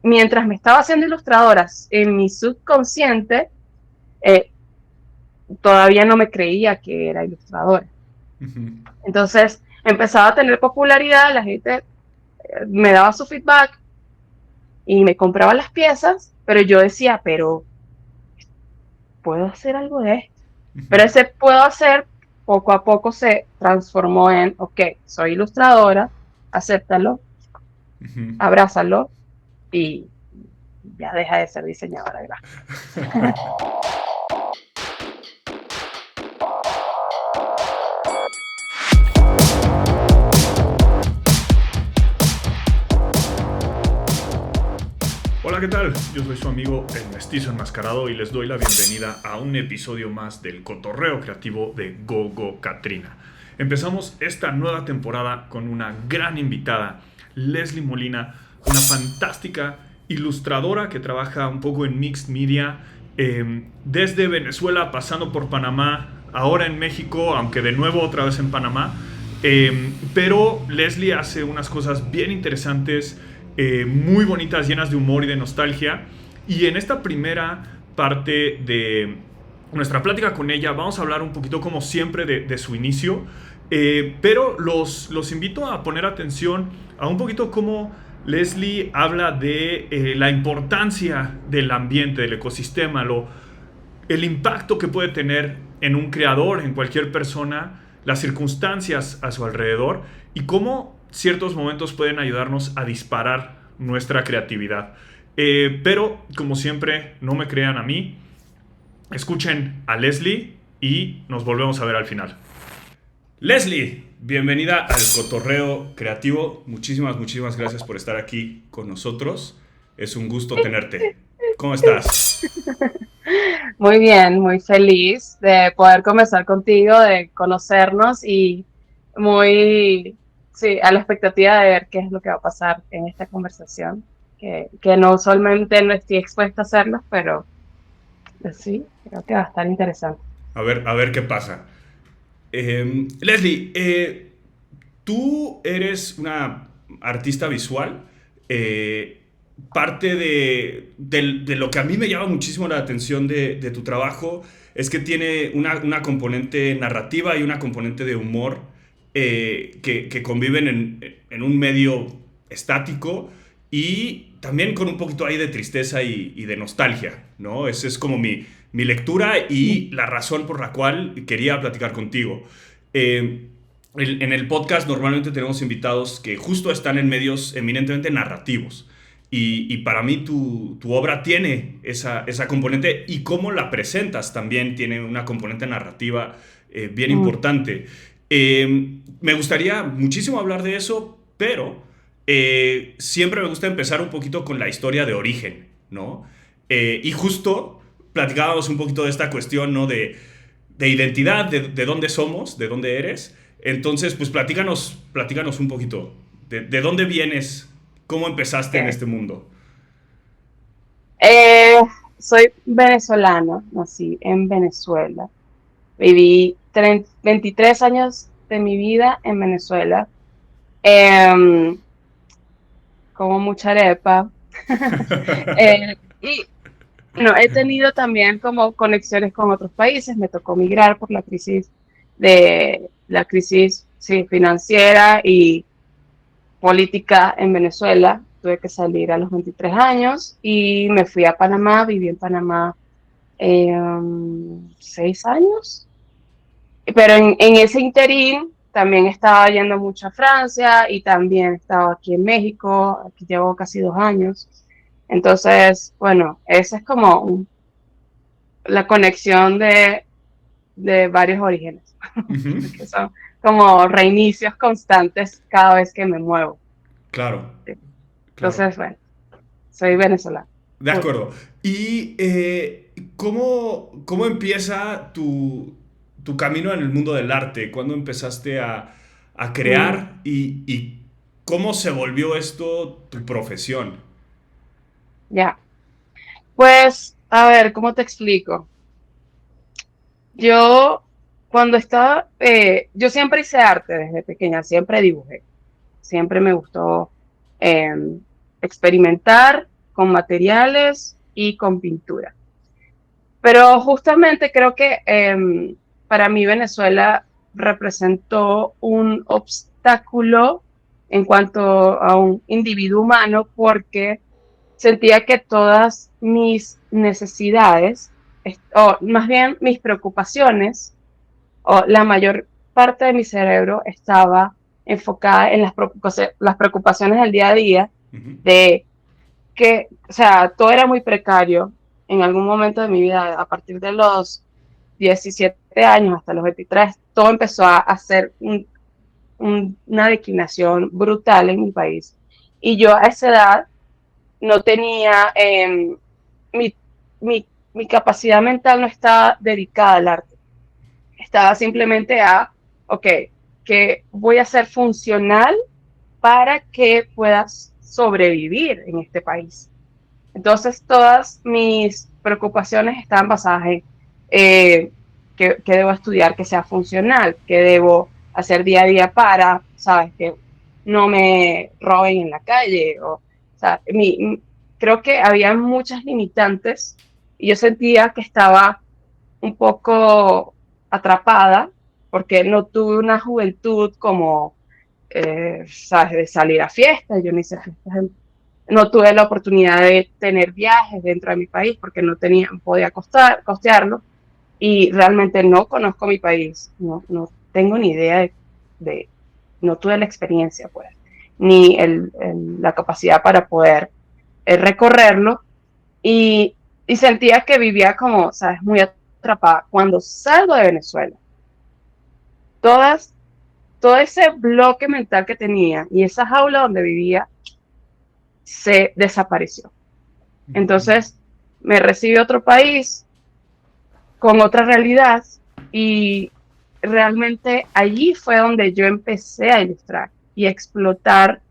mientras me estaba haciendo ilustradoras, en mi subconsciente, eh, todavía no me creía que era ilustradora. Ujú. Entonces empezaba a tener popularidad, la gente me daba su feedback y me compraba las piezas, pero yo decía, pero puedo hacer algo de esto. Pero ese puedo hacer poco a poco se transformó en, ok, soy ilustradora, acéptalo, Ujú. abrázalo y ya deja de ser diseñadora gráfica. Hola, ¿qué tal? Yo soy su amigo el Mestizo Enmascarado y les doy la bienvenida a un episodio más del cotorreo creativo de Gogo Katrina. Empezamos esta nueva temporada con una gran invitada, Leslie Molina, una fantástica ilustradora que trabaja un poco en mixed media, desde Venezuela pasando por Panamá, ahora en México, aunque de nuevo otra vez en Panamá. Pero Leslie hace unas cosas bien interesantes, muy bonitas, llenas de humor y de nostalgia. Y en esta primera parte de nuestra plática con ella vamos a hablar un poquito como siempre de su inicio. Pero los invito a poner atención a un poquito cómo Leslie habla de la importancia del ambiente, del ecosistema, el impacto que puede tener en un creador, en cualquier persona, las circunstancias a su alrededor y cómo ciertos momentos pueden ayudarnos a disparar nuestra creatividad. Pero, como siempre, no me crean a mí, escuchen a Leslie y nos volvemos a ver al final. Leslie, bienvenida al Cotorreo Creativo. Muchísimas gracias por estar aquí con nosotros. Es un gusto tenerte. ¿Cómo estás? Muy bien, muy feliz de poder conversar contigo, de conocernos y muy, sí, a la expectativa de ver qué es lo que va a pasar en esta conversación, que no usualmente no estoy expuesta a hacerlo, pero sí, creo que va a estar interesante. A ver qué pasa. Leslie, tú eres una artista visual. eh, Parte de lo que a mí me llama muchísimo la atención de tu trabajo es que tiene una componente narrativa y una componente de humor, que conviven en un medio estático y también con un poquito ahí de tristeza y de nostalgia, ¿no? Esa es como mi lectura y la razón por la cual quería platicar contigo. Eh, en el podcast normalmente tenemos invitados que justo están en medios eminentemente narrativos. Y para mí tu obra tiene esa componente y cómo la presentas también tiene una componente narrativa bien Mm, importante. Me gustaría muchísimo hablar de eso, pero siempre me gusta empezar un poquito con la historia de origen, ¿no? Y justo platicábamos un poquito de esta cuestión, ¿no? De identidad, de dónde somos, de dónde eres. Entonces, pues platícanos un poquito. De dónde vienes? ¿Cómo empezaste en okay. este mundo? Eh, Soy venezolana, nací en Venezuela. Viví 23 años de mi vida en Venezuela. Em, Como mucha arepa. Y bueno, he tenido también como conexiones con otros países. Me tocó migrar por la crisis sí, financiera y política en Venezuela. Tuve que salir a los 23 años y me fui a Panamá. Viví en Panamá 6 años. Pero en ese interín también estaba yendo mucho a Francia y también estaba aquí en México, aquí llevo casi 2 años. Entonces, bueno, esa es como la conexión de varios orígenes, Ujú. porque son como reinicios constantes cada vez que me muevo. Claro, claro. Entonces, bueno, soy venezolana. De acuerdo. ¿Y cómo empieza tu camino en el mundo del arte? ¿Cuándo empezaste a Mm, crear y cómo se volvió esto tu profesión? ya, pues, a ver, ¿cómo te explico? Yo, yo siempre hice arte desde pequeña, siempre dibujé, siempre me gustó eh, experimentar con materiales y con pintura. Pero justamente creo que para mí Venezuela representó un obstáculo en cuanto a un individuo humano porque sentía que todas mis necesidades, o más bien mis preocupaciones, o la mayor parte de mi cerebro estaba enfocada en las preocupaciones del día a día, Ujú. de que, o sea, todo era muy precario en algún momento de mi vida, a partir de los 17 años hasta los 23, todo empezó a hacer una declinación brutal en mi país. Y yo a esa edad no tenía, mi, mi capacidad mental no estaba dedicada al arte, estaba simplemente a, ok, que voy a ser funcional para que puedas sobrevivir en este país. Entonces, todas mis preocupaciones estaban basadas en que debo estudiar que sea funcional, que debo hacer día a día para, ¿sabes? Que no me roben en la calle. O sea, creo que había muchas limitantes y yo sentía que estaba un poco atrapada porque no tuve una juventud como, ¿sabes? De salir a fiestas. Yo no hice fiestas no tuve la oportunidad de tener viajes dentro de mi país porque no podía costearlo y realmente no conozco mi país, no tengo ni idea de, no tuve la experiencia pues, ni la capacidad para poder recorrerlo y, y sentía que vivía como, sabes, muy atrapada. Cuando salgo de Venezuela, todas, todo ese bloque mental que tenía y esa jaula donde vivía se desapareció. Ujú. Entonces me recibí otro país con otra realidad y realmente allí fue donde yo empecé a ilustrar y a explotar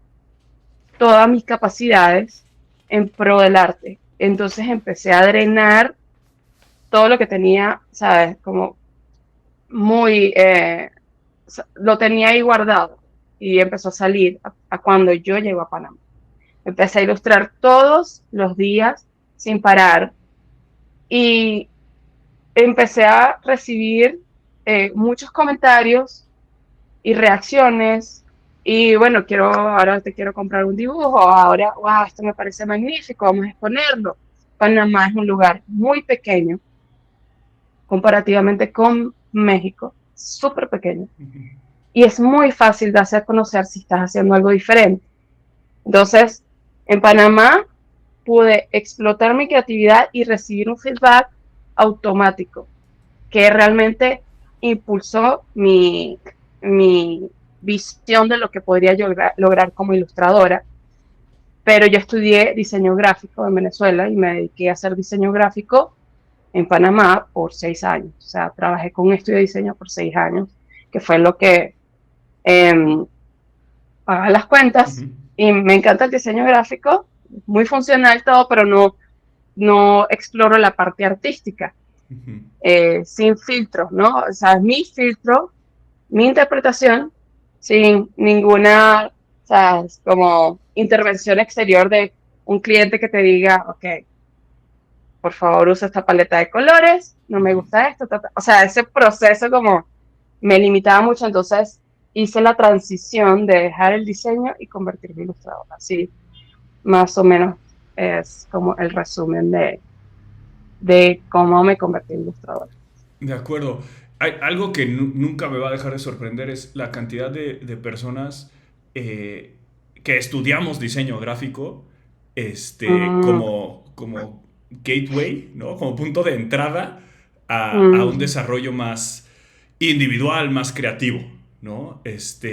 todas mis capacidades en pro del arte. Entonces empecé a drenar todo lo que tenía, ¿sabes? Como muy, lo tenía ahí guardado y empezó a salir a cuando yo llego a Panamá. Empecé a ilustrar todos los días sin parar y empecé a recibir muchos comentarios y reacciones. Y bueno, ahora te quiero comprar un dibujo, ahora, wow, esto me parece magnífico, vamos a exponerlo. Panamá es un lugar muy pequeño comparativamente con México, súper pequeño. Ujú. Y es muy fácil de hacer conocer si estás haciendo algo diferente. Entonces, en Panamá pude explotar mi creatividad y recibir un feedback automático que realmente impulsó mi visión de lo que podría lograr como ilustradora. Pero yo estudié diseño gráfico en Venezuela y me dediqué a hacer diseño gráfico en Panamá por 6 años. O sea, trabajé con un estudio de diseño por 6 años, que fue lo que eh, pagaba las cuentas. Ujú. Y me encanta el diseño gráfico, muy funcional todo, pero no exploro la parte artística. Ujú. Sin filtros, ¿no? O sea, mi filtro, mi interpretación, sin ninguna, o sea, como intervención exterior de un cliente que te diga, ok, por favor usa esta paleta de colores, no me Ujú. gusta esto, o sea, ese proceso como me limitaba mucho, entonces hice la transición de dejar el diseño y convertirme en ilustradora, así más o menos es como el resumen de cómo me convertí en ilustradora. De acuerdo. Hay algo que nunca me va a dejar de sorprender es la cantidad de personas eh, que estudiamos diseño gráfico Mm, como gateway, ¿no? Como punto de entrada a un mm. desarrollo más individual, más creativo, ¿no? Sí, es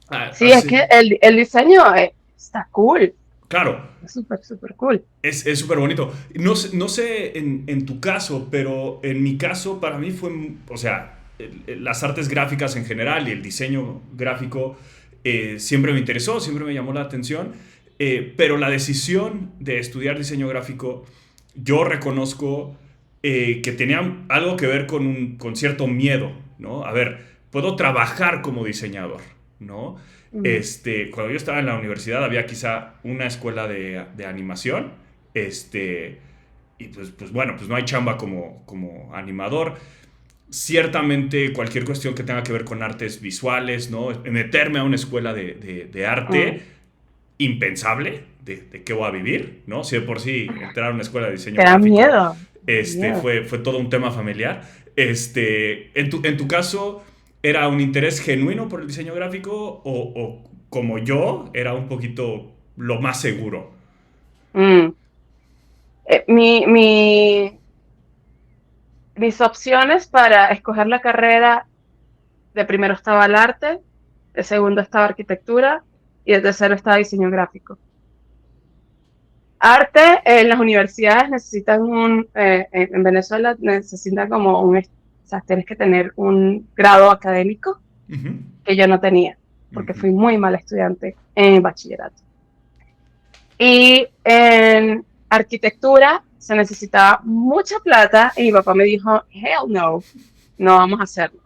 Hace, que el diseño está cool, claro, es súper, súper cool. es súper bonito. No sé en tu caso, pero en mi caso, para mí fue, o sea, las artes gráficas en general y el diseño gráfico siempre me interesó, siempre me llamó la atención, pero la decisión de estudiar diseño gráfico, yo reconozco que tenía algo que ver con cierto miedo, ¿no? A ver, puedo trabajar como diseñador, ¿no? Mm. Cuando yo estaba en la universidad había quizá una escuela de animación, y pues bueno, pues no hay chamba como animador. Ciertamente cualquier cuestión que tenga que ver con artes visuales, ¿no? Meterme a una escuela de Mm. arte, impensable, de qué voy a vivir, ¿no? Si de por sí entrar a una escuela de diseño Te da gráfico miedo. Miedo. fue todo un tema familiar. En tu caso, ¿era un interés genuino por el diseño gráfico o como yo, era un poquito lo más seguro? Mm. Mis opciones para escoger la carrera, de primero estaba el arte, de segundo estaba arquitectura y de tercero estaba diseño gráfico. Arte, en las universidades necesitan en Venezuela necesitan como o sea, tienes que tener un grado académico Ujú, que yo no tenía, porque ujú. fui muy mala estudiante en bachillerato. Y en arquitectura se necesitaba mucha plata y mi papá me dijo, hell no, no vamos a hacerlo.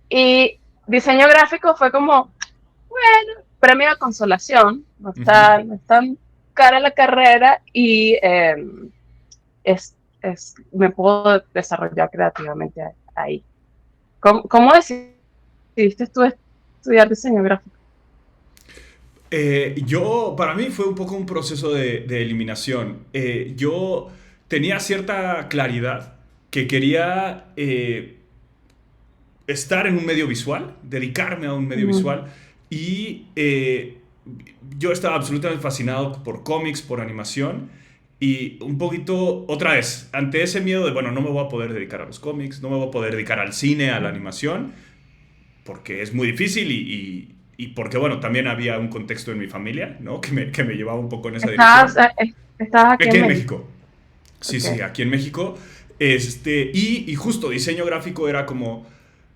Y diseño gráfico fue como, bueno, premio de consolación, Ujú. no es tan cara la carrera y me puedo desarrollar creativamente ahí. ¿Cómo decidiste tú estudiar diseño gráfico? Para mí fue un poco un proceso de eliminación. Yo tenía cierta claridad que quería estar en un medio visual, dedicarme a un medio Mm. visual y yo estaba absolutamente fascinado por cómics, por animación y un poquito, otra vez, ante ese miedo de, bueno, no me voy a poder dedicar a los cómics, no me voy a poder dedicar al cine, a la animación, porque es muy difícil y porque, bueno, también había un contexto en mi familia, ¿no? Que me llevaba un poco en esa Estabas, dirección. estabas aquí Aquí en en México. México. Sí, Ok. sí, aquí en México. Y justo diseño gráfico era como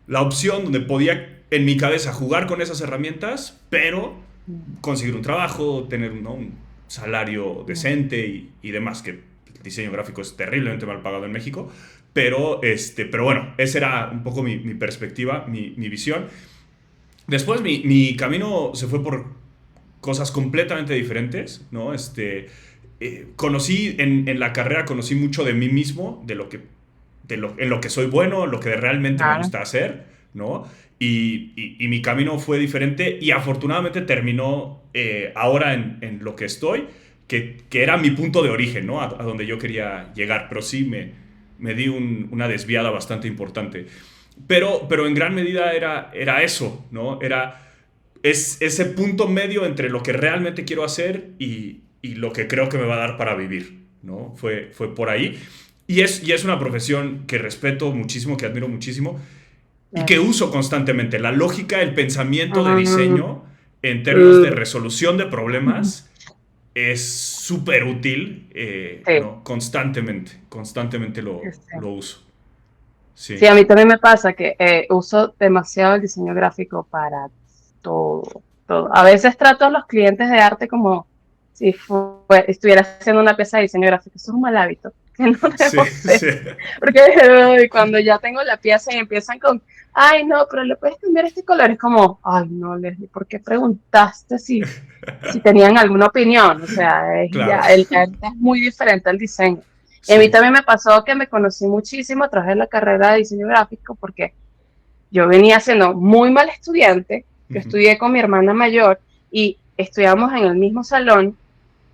la opción donde podía en mi cabeza jugar con esas herramientas, pero Mm. conseguir un trabajo, tener, ¿no?, un salario Mm. decente y demás, que el diseño gráfico es terriblemente mal pagado en México. Pero bueno, esa era un poco mi perspectiva, mi visión. Después mi camino se fue por cosas completamente diferentes, ¿no? Conocí en la carrera, conocí mucho de mí mismo, en lo que soy bueno, lo que realmente me Claro. gusta hacer, ¿no? Y mi camino fue diferente y afortunadamente terminó ahora en lo que estoy, que era mi punto de origen, ¿no? A donde yo quería llegar, pero sí me di una desviada bastante importante. Pero en gran medida era eso, ¿no? Es ese punto medio entre lo que realmente quiero hacer y lo que creo que me va a dar para vivir, ¿no? Fue por ahí. Y es una profesión que respeto muchísimo, que admiro muchísimo y que Claro. uso constantemente. La lógica, el pensamiento de Mm. diseño en términos de Mm. resolución de problemas es súper útil, Sí, ¿no? Constantemente sí. lo uso. Sí, Sí. a mí también me pasa que uso demasiado el diseño gráfico para todo, todo. A veces trato a los clientes de arte como si estuviera haciendo una pieza de diseño gráfico. Eso es un mal hábito que no Sí, debo hacer. sí. Porque ay, cuando ya tengo la pieza y empiezan con, ay, no, pero le puedes cambiar este color, es como, ay, no, Leslie, ¿por qué preguntaste si tenían alguna opinión? O sea, Claro. el arte es muy diferente al diseño. Y a mí Sí. también me pasó que me conocí muchísimo a través de la carrera de diseño gráfico porque yo venía siendo muy mal estudiante, yo Ujú. estudié con mi hermana mayor y estudiamos en el mismo salón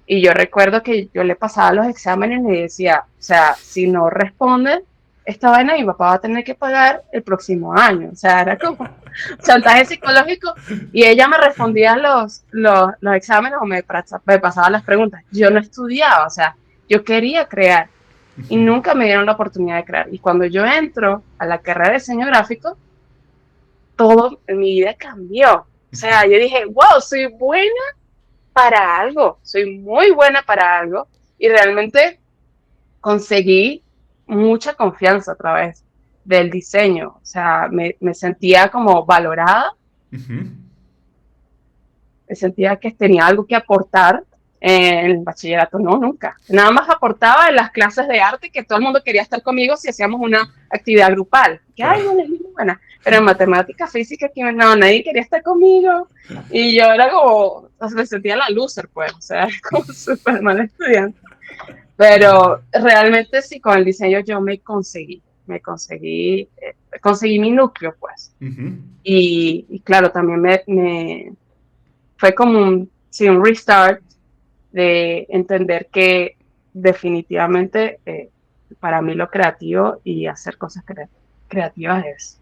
y yo recuerdo que yo le pasaba los exámenes y le decía, o sea, si no responden esta vaina, mi papá va a tener que pagar el próximo año. O sea, era como chantaje psicológico y ella me respondía los exámenes o me pasaba las preguntas. Yo no estudiaba, o sea, yo quería crear y nunca me dieron la oportunidad de crear. Y cuando yo entro a la carrera de diseño gráfico, todo en mi vida cambió. O sea, yo dije, wow, soy buena para algo, soy muy buena para algo y realmente conseguí mucha confianza a través del diseño. O sea, me sentía como valorada, Ujú. me sentía que tenía algo que aportar en el bachillerato. No, nunca. Nada más aportaba en las clases de arte que todo el mundo quería estar conmigo si hacíamos una actividad grupal. Que, ay, Claro. bueno, buena, pero en matemática, física, química, no, nadie quería estar conmigo, y yo era como, o sea, me sentía la loser, pues, o sea, como súper mal estudiante, pero realmente sí, con el diseño yo conseguí mi núcleo, pues, Ujú. y claro, también fue como sí, un restart de entender que definitivamente para mí lo creativo y hacer cosas creativas es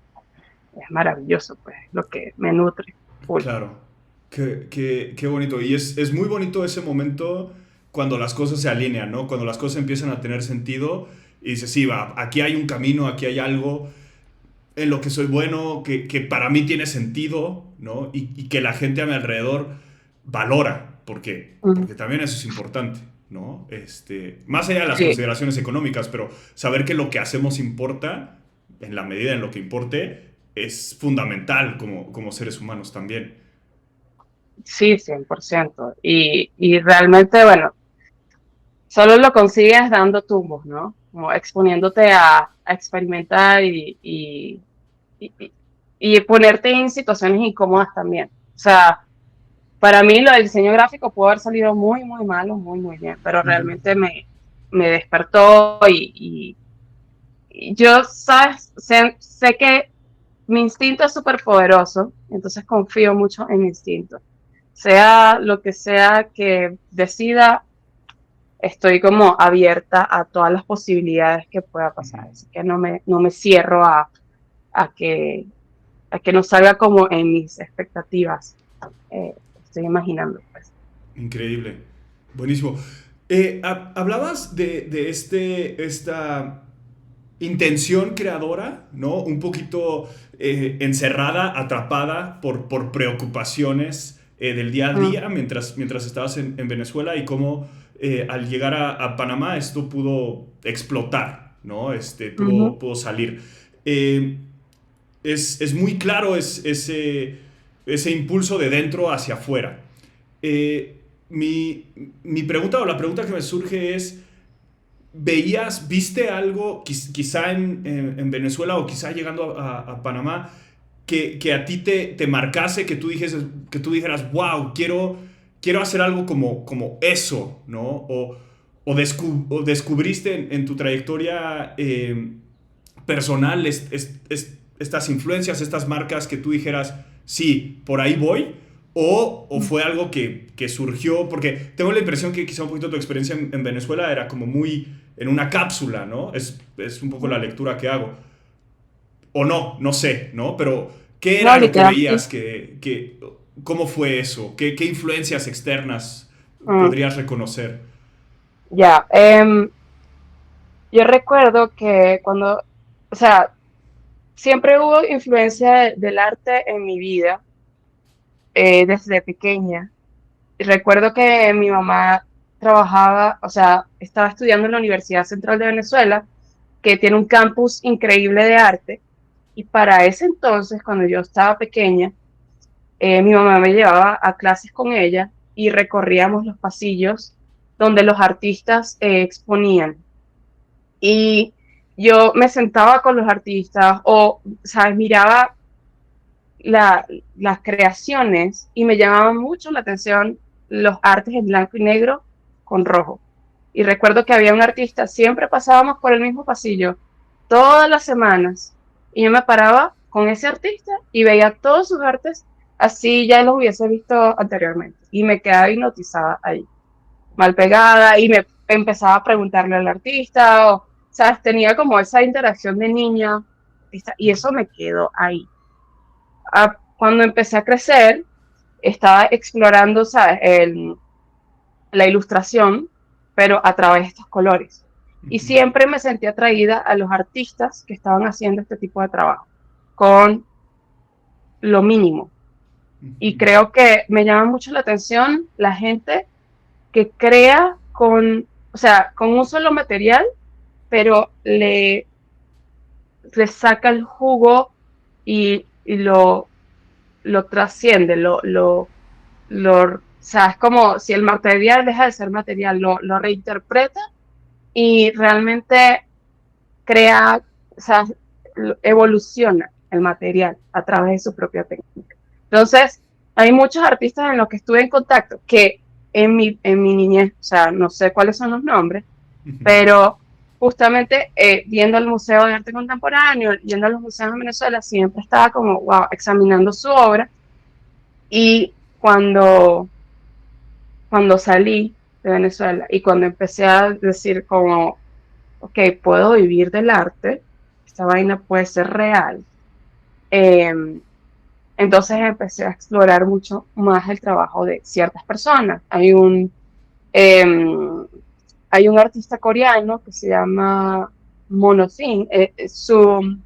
maravilloso, pues lo que me nutre. Full. Claro, qué bonito. Y es muy bonito ese momento cuando las cosas se alinean, ¿no? Cuando las cosas empiezan a tener sentido y dices, sí, va, aquí hay un camino, aquí hay algo en lo que soy bueno, que para mí tiene sentido, ¿no? Y que la gente a mi alrededor valora, porque también eso es importante, ¿no? Más allá de las Sí, consideraciones económicas, pero saber que lo que hacemos importa, en la medida en lo que importe, es fundamental como seres humanos también. sí, 100%. Y realmente, bueno, solo lo consigues dando tumbos, ¿no? Como exponiéndote a experimentar y, y ponerte en situaciones incómodas también. O sea, para mí lo del diseño gráfico pudo haber salido muy, muy malo, muy, muy bien, pero Ujú. realmente me despertó y yo, ¿sabes? Sé que mi instinto es súper poderoso, entonces confío mucho en mi instinto. Sea lo que sea que decida, estoy como abierta a todas las posibilidades que pueda pasar. Así que no me cierro a que, a que no salga como en mis expectativas. Estoy imaginando, pues. Increíble. Buenísimo. Hablabas de esta intención creadora, ¿no? Un poquito encerrada, atrapada por preocupaciones del día a Mm, día mientras estabas en Venezuela y cómo al llegar a Panamá esto pudo explotar, ¿no? ujú. Pudo salir. Eh, es muy claro ese impulso de dentro hacia afuera. Eh, mi pregunta o la pregunta que me surge es, viste algo quizá en Venezuela o quizá llegando a Panamá que a ti te marcase, que tú dijeras, wow, quiero hacer algo como eso, ¿no? O descubriste en tu trayectoria personal estas influencias, estas marcas que tú dijeras, sí, por ahí voy, o fue algo que surgió, porque tengo la impresión que quizá un poquito tu experiencia en Venezuela era como muy en una cápsula, ¿no? Es un poco la lectura que hago. O no sé, ¿no? Pero, ¿qué No, era lo que literal, veías? sí. ¿Cómo fue eso? ¿Qué influencias externas Mm, podrías reconocer? ya. Yo recuerdo que cuando, o sea, siempre hubo influencia del arte en mi vida desde pequeña. Y recuerdo que mi mamá trabajaba, o sea, estaba estudiando en la Universidad Central de Venezuela, que tiene un campus increíble de arte. Y para ese entonces, cuando yo estaba pequeña, mi mamá me llevaba a clases con ella y recorríamos los pasillos donde los artistas exponían. Y yo me sentaba con los artistas o, ¿sabes? Miraba las creaciones y me llamaban mucho la atención los artes en blanco y negro con rojo. Y recuerdo que había un artista, siempre pasábamos por el mismo pasillo todas las semanas y yo me paraba con ese artista y veía todos sus artes así ya los hubiese visto anteriormente y me quedaba hipnotizada ahí, mal pegada y me empezaba a preguntarle al artista o, ¿sabes? Tenía como esa interacción de niña y eso me quedó ahí. Cuando empecé a crecer, estaba explorando, ¿sabes? La ilustración, pero a través de estos colores. Y siempre me sentí atraída a los artistas que estaban haciendo este tipo de trabajo, con lo mínimo. Y creo que me llama mucho la atención la gente que crea con, o sea, con un solo material, pero le saca el jugo y lo trasciende, o sea, es como si el material deja de ser material, lo reinterpreta y realmente crea, o sea, evoluciona. el material a través de su propia técnica. Entonces, hay muchos artistas en los que estuve en contacto que en mi niñez, o sea, no sé cuáles son los nombres, pero justamente viendo el Museo de Arte Contemporáneo, yendo a los museos en Venezuela, siempre estaba como, wow, examinando su obra. Y cuando salí de Venezuela y cuando empecé a decir como, ok, puedo vivir del arte, esta vaina puede ser real, eh, entonces empecé a explorar mucho más el trabajo de ciertas personas. Eh, hay un artista coreano que se llama Monothin, su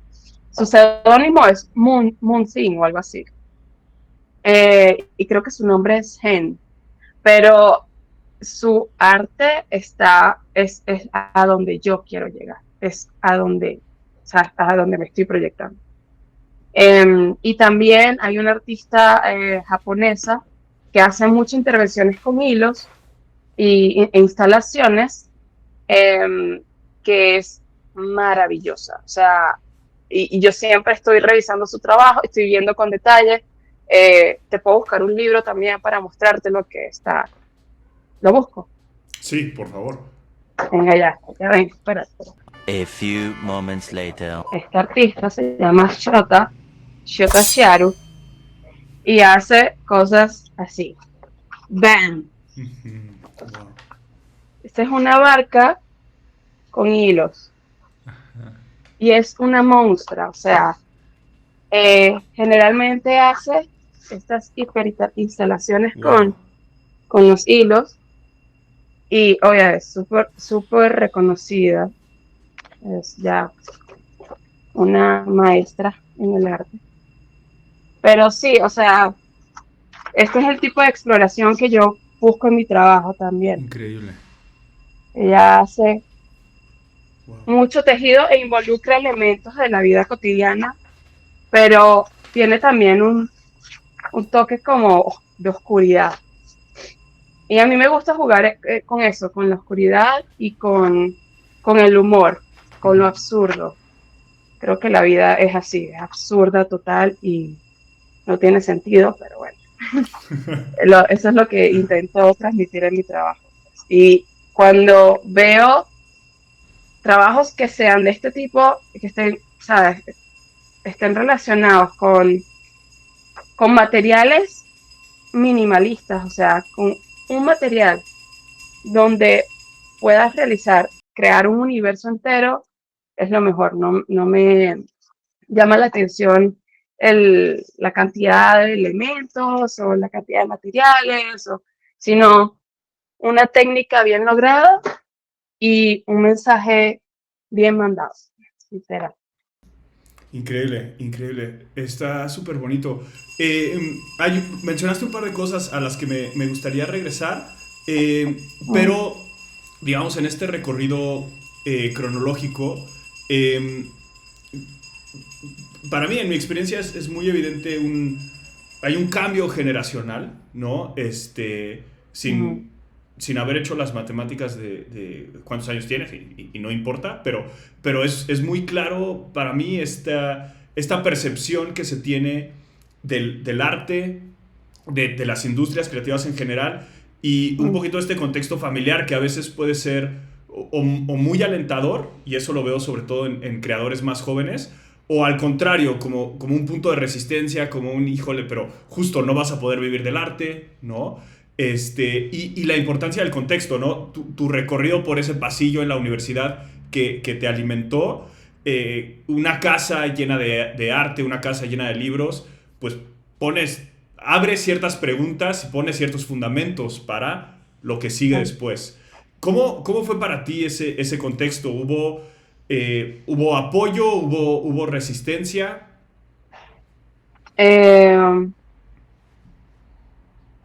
seudónimo es Moon Thin o algo así, y creo que su nombre es Hen, pero su arte es a donde yo quiero llegar, es o sea, a donde me estoy proyectando. Y también hay una artista japonesa que hace muchas intervenciones con hilos e instalaciones, eh, que es maravillosa. O sea, y yo siempre estoy revisando su trabajo, estoy viendo con detalle. Te puedo buscar un libro también para mostrarte lo que está. Lo busco. Sí, por favor. Venga, ya ven, espérate. A few moments later. Este artista se llama Shota Shiaru, y hace cosas así. ¡Bam! Wow. Esta es una barca con hilos y es una monstrua, o sea, generalmente hace estas hiperinstalaciones Wow. con los hilos y, oye, es súper, súper reconocida, es ya una maestra en el arte. Pero sí, o sea, este es el tipo de exploración que yo busco en mi trabajo también. Increíble. Ella hace Wow. mucho tejido e involucra elementos de la vida cotidiana, pero tiene también un toque como de oscuridad. Y a mí me gusta jugar con eso, con la oscuridad y con el humor, con lo absurdo. Creo que la vida es así, es absurda total y no tiene sentido, pero bueno, eso es lo que intento transmitir en mi trabajo. Y cuando veo trabajos que sean de este tipo, que estén, ¿sabes? Estén relacionados con materiales minimalistas, o sea, con un material donde puedas crear un universo entero, es lo mejor. No me llama la atención la cantidad de elementos o la cantidad de materiales, sino una técnica bien lograda y un mensaje bien mandado, sincera. Increíble, increíble. Está súper bonito. Mencionaste un par de cosas a las que me gustaría regresar, pero digamos en este recorrido cronológico, eh, para mí, en mi experiencia, es muy evidente hay un cambio generacional, ¿no? Mm, Sin haber hecho las matemáticas de cuántos años tienes, y no importa, pero es muy claro para mí esta percepción que se tiene del arte, de las industrias creativas en general, y un mm, poquito este contexto familiar que a veces puede ser o muy alentador, y eso lo veo sobre todo en creadores más jóvenes, o al contrario, como un punto de resistencia, como un híjole, pero justo no vas a poder vivir del arte, ¿no? Y la importancia del contexto, ¿no? Tu recorrido por ese pasillo en la universidad que te alimentó, una casa llena de arte, una casa llena de libros, pues abres ciertas preguntas y pones ciertos fundamentos para lo que sigue mm. después. ¿Cómo fue para ti ese contexto? ¿Hubo apoyo? ¿Hubo resistencia? Eh,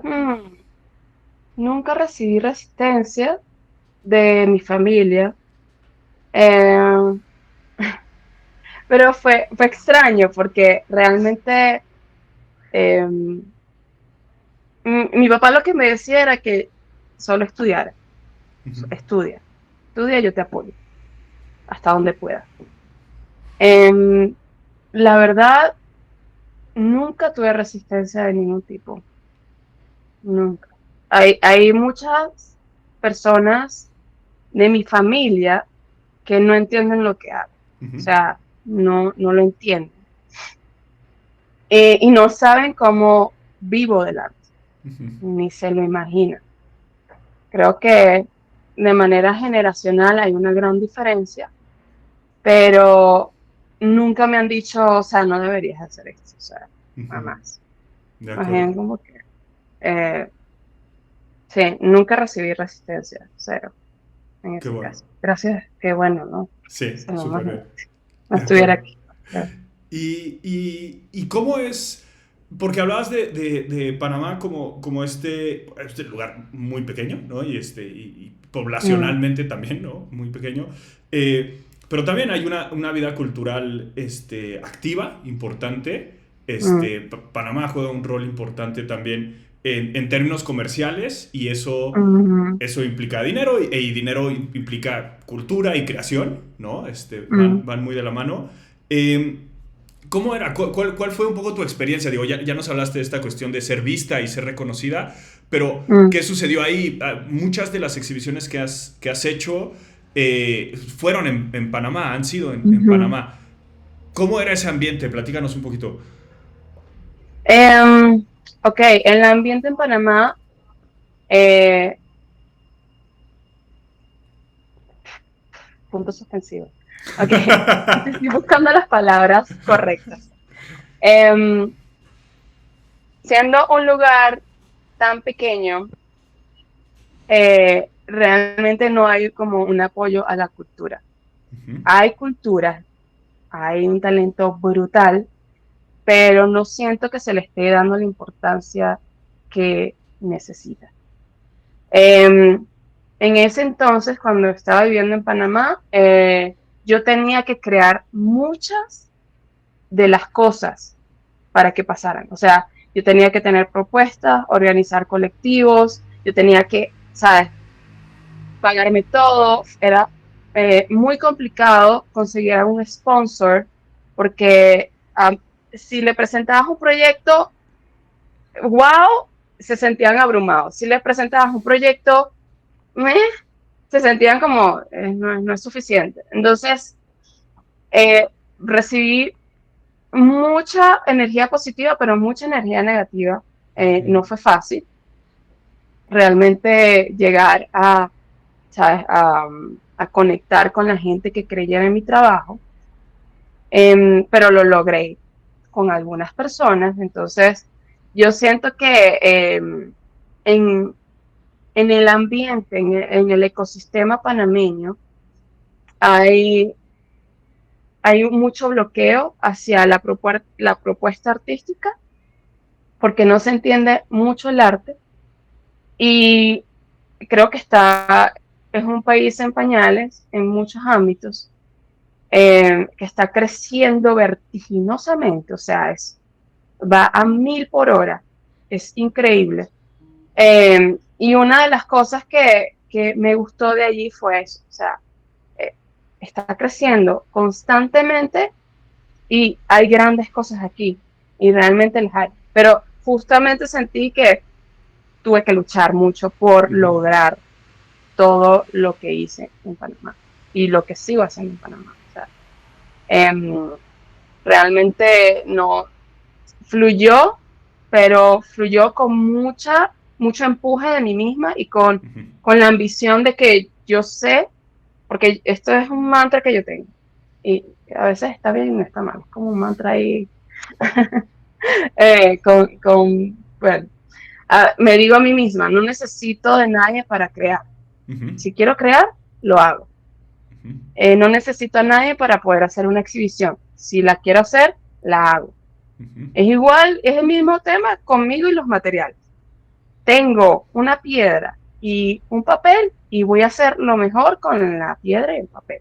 hmm, Nunca recibí resistencia de mi familia, eh, pero fue extraño porque realmente eh, mi papá lo que me decía era que solo estudiara, Ujú. estudia, estudia, yo te apoyo hasta donde pueda. Eh, La verdad, nunca tuve resistencia de ningún tipo, nunca. Hay muchas personas de mi familia que no entienden lo que hago, o Ujú, sea, no lo entienden. Y no saben cómo vivo del arte, ujú. ni se lo imaginan. Creo que de manera generacional hay una gran diferencia, pero nunca me han dicho, o sea, no deberías hacer esto, o sea, Ujú. jamás. De Más acuerdo. bien como que, eh, sí, nunca recibí resistencia, cero, en Qué ese bueno. caso. Gracias, qué bueno, ¿no? Sí, Si no, súper bien. no De estuviera acuerdo. aquí. Claro. Y cómo es, porque hablabas de Panamá como este lugar muy pequeño, ¿no? Y Mm, poblacionalmente también, ¿no? Muy pequeño. Pero también hay una vida cultural activa, importante. mm, Panamá juega un rol importante también en términos comerciales y mm, eso implica dinero y dinero implica cultura y creación, ¿no? mm, Van muy de la mano. Eh, ¿Cómo era? ¿Cuál fue un poco tu experiencia? Digo, ya nos hablaste de esta cuestión de ser vista y ser reconocida, pero mm, ¿qué sucedió ahí? Muchas de las exhibiciones que has hecho fueron en Panamá, han sido en ujú. Panamá. ¿Cómo era ese ambiente? Platícanos un poquito. Ok, el ambiente en Panamá, eh, punto suspensivo. Ok, estoy buscando las palabras correctas. Em, Siendo un lugar tan pequeño, realmente no hay como un apoyo a la cultura. Ujú, Hay cultura, hay un talento brutal, pero no siento que se le esté dando la importancia que necesita. Em, en ese entonces, cuando estaba viviendo en Panamá, yo tenía que crear muchas de las cosas para que pasaran. O sea, yo tenía que tener propuestas, organizar colectivos, yo tenía que, ¿sabes?, pagarme todo. Era muy complicado conseguir a un sponsor porque si le presentabas un proyecto, wow, se sentían abrumados. Si les presentabas un proyecto, meh, se sentían como, no es suficiente. Entonces, eh, recibí mucha energía positiva, pero mucha energía negativa. No fue fácil realmente llegar a, ¿sabes? A conectar con la gente que creyera en mi trabajo, pero lo logré con algunas personas. Entonces, yo siento que en, en el ambiente, en el ecosistema panameño, hay, hay mucho bloqueo hacia la propuesta artística porque no se entiende mucho el arte y creo que es un país en pañales en muchos ámbitos, que está creciendo vertiginosamente, o sea, va a 1000 por hora, es increíble. Y una de las cosas que me gustó de allí fue eso, o sea, eh, está creciendo constantemente y hay grandes cosas aquí, y realmente las hay, pero justamente sentí que tuve que luchar mucho por ujú, lograr todo lo que hice en Panamá y lo que sigo haciendo en Panamá. O sea, realmente no fluyó, pero fluyó con mucho empuje de mí misma y ujú. con la ambición de que yo sé, porque esto es un mantra que yo tengo y a veces está bien y no está mal, es como un mantra ahí, bueno, me digo a mí misma, no necesito de nadie para crear. Ujú, Si quiero crear, lo hago. ujú, No necesito a nadie para poder hacer una exhibición. Si la quiero hacer, la hago. ujú, Es igual, es el mismo tema conmigo y los materiales. Tengo una piedra y un papel y voy a hacer lo mejor con la piedra y el papel.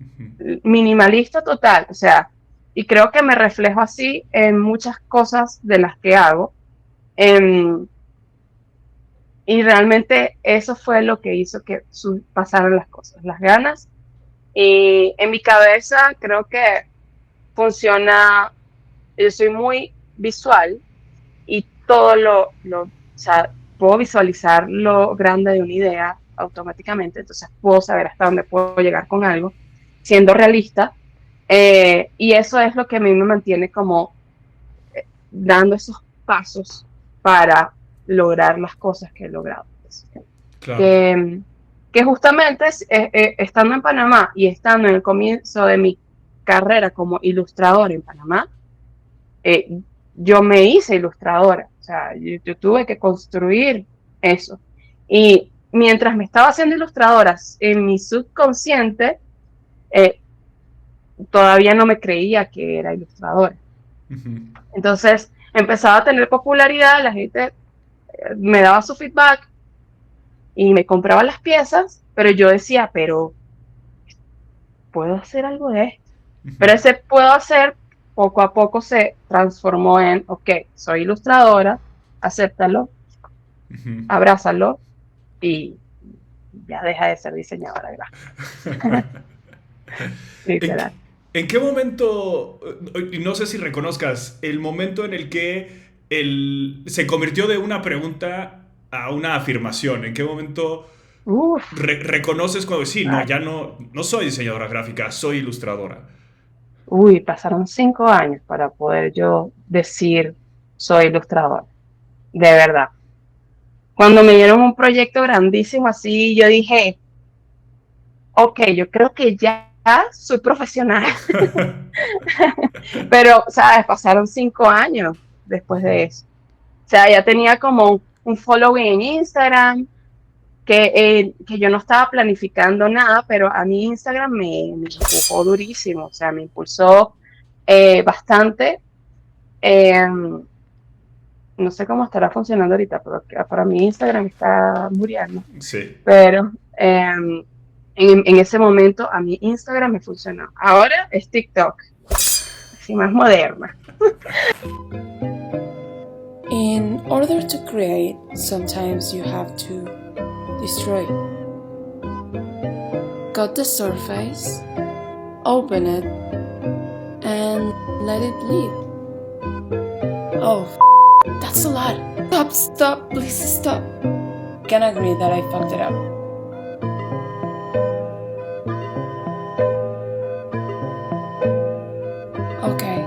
ujú, Minimalista total, o sea, y creo que me reflejo así en muchas cosas de las que hago. En, y realmente eso fue lo que hizo que pasaran las cosas, las ganas. Y en mi cabeza creo que funciona, yo soy muy visual y o sea, puedo visualizar lo grande de una idea automáticamente, entonces puedo saber hasta dónde puedo llegar con algo, siendo realista, y eso es lo que a mí me mantiene como dando esos pasos para lograr las cosas que he logrado. Claro. Que, que justamente estando en Panamá y estando en el comienzo de mi carrera como ilustrador en Panamá, eh, yo me hice ilustradora, o sea, yo tuve que construir eso. Y mientras me estaba haciendo ilustradoras, en mi subconsciente, eh, todavía no me creía que era ilustradora. Ujú. Entonces empezaba a tener popularidad, la gente me daba su feedback y me compraba las piezas, pero yo decía, pero puedo hacer algo de esto. Pero Ujú. ese puedo hacer poco a poco se transformó en, ok, soy ilustradora, acéptalo, Ujú. abrázalo y ya deja de ser diseñadora gráfica. ¿En Literal. qué, en qué momento, y no sé si reconozcas, el momento en el que se convirtió de una pregunta a una afirmación? ¿En qué momento Uf, reconoces cuando sí, no, ya no soy diseñadora gráfica, soy ilustradora? uy, pasaron 5 años para poder yo decir soy ilustradora, de verdad. Cuando me dieron un proyecto grandísimo así, yo dije, ok, yo creo que ya soy profesional. Pero, ¿sabes? Pasaron 5 años después de eso. O sea, ya tenía como un following en Instagram, que yo no estaba planificando nada, pero a mí Instagram me empujó durísimo, o sea, me impulsó bastante. Eh, no sé cómo estará funcionando ahorita, pero para mí Instagram está muriendo. Sí. Pero en ese momento a mí Instagram me funcionó. Ahora es TikTok, así más moderna. In order to create, sometimes you have to destroy. Cut the surface, open it, and let it bleed. Oh, that's a lot. Stop, please stop. Can agree that I fucked it up. Okay,